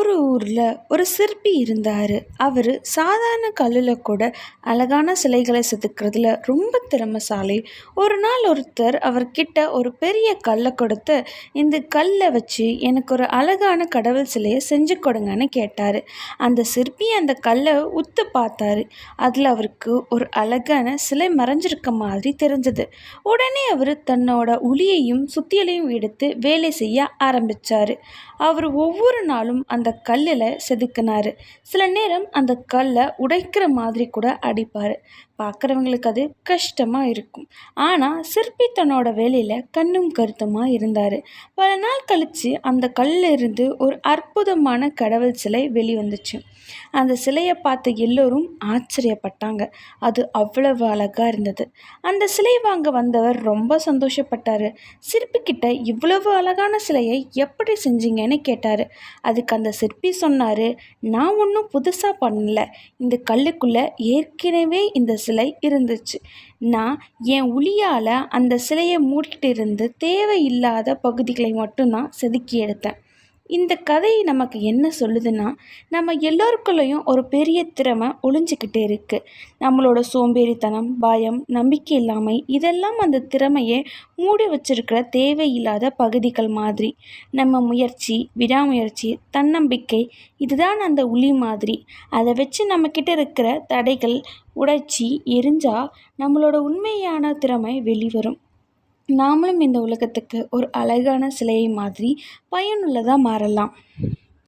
ஒரு ஊரில் ஒரு சிற்பி இருந்தார். அவர் சாதாரண கல்லில் கூட அழகான சிலைகளை செதுக்கிறதுல ரொம்ப திறமைசாலி. ஒரு நாள் ஒருத்தர் அவர்கிட்ட ஒரு பெரிய கல்லை கொடுத்து, இந்த கல்லை வச்சு எனக்கு ஒரு அழகான கடவுள் சிலையை செஞ்சு கொடுங்கன்னு கேட்டார். அந்த சிற்பி அந்த கல்லை உத்து பார்த்தாரு. அதில் அவருக்கு ஒரு அழகான சிலை மறைஞ்சிருக்க மாதிரி தெரிஞ்சது. உடனே அவர் தன்னோட உளியையும் சுத்தியலையும் எடுத்து வேலை செய்ய ஆரம்பித்தார். அவர் ஒவ்வொரு நாளும் அந்த கல்லில் செதுக்கினார். சில நேரம் அந்த கல்லை உடைக்கிற மாதிரி கூட அடிப்பார். பார்க்குறவங்களுக்கு அது கஷ்டமாக இருக்கும். ஆனால் சிற்பி தன்னோட வேலையில் கண்ணும் கருத்துமாக இருந்தார். பல நாள் கழித்து அந்த கல்லிருந்து ஒரு அற்புதமான கடவுள் சிலை வெளிவந்துச்சு. அந்த சிலையை பார்த்து எல்லோரும் ஆச்சரியப்பட்டாங்க. அது அவ்வளவு அழகாக இருந்தது. அந்த சிலை வாங்க வந்தவர் ரொம்ப சந்தோஷப்பட்டார். சிற்பிக்கிட்ட இவ்வளவு அழகான சிலையை எப்படி செஞ்சீங்கன்னு கேட்டார். அதுக்கு அந்த சிற்பி சொன்னார், நான் ஒன்றும் புதுசாக பண்ணல. இந்த கல்லுக்குள்ளே ஏற்கனவே இந்த சிலை இருந்துச்சு. நான் என் உளியால் அந்த சிலையை மூடிட்டு இருந்து தேவையில்லாத பகுதிகளை மட்டும்தான் செதுக்கி எடுத்தேன். இந்த கதை நமக்கு என்ன சொல்லுதுன்னா, நம்ம எல்லோருக்குள்ளேயும் ஒரு பெரிய திறமை ஒளிஞ்சிக்கிட்டே இருக்குது. நம்மளோட சோம்பேறித்தனம், பயம், நம்பிக்கை இல்லாமை இதெல்லாம் அந்த திறமையை மூடி வச்சிருக்கிற தேவையில்லாத பகுதிகள் மாதிரி. நம்ம முயற்சி, விடாமுயற்சி, தன்னம்பிக்கை இதுதான் அந்த உளி மாதிரி. அதை வச்சு நம்மக்கிட்ட இருக்கிற தடைகள் உடைச்சி எரிஞ்சால் நம்மளோட உண்மையான திறமை வெளிவரும். நாமளும் இந்த உலகத்துக்கு ஒரு அழகான சிலையை மாதிரி பயனுள்ளதாக மாறலாம்.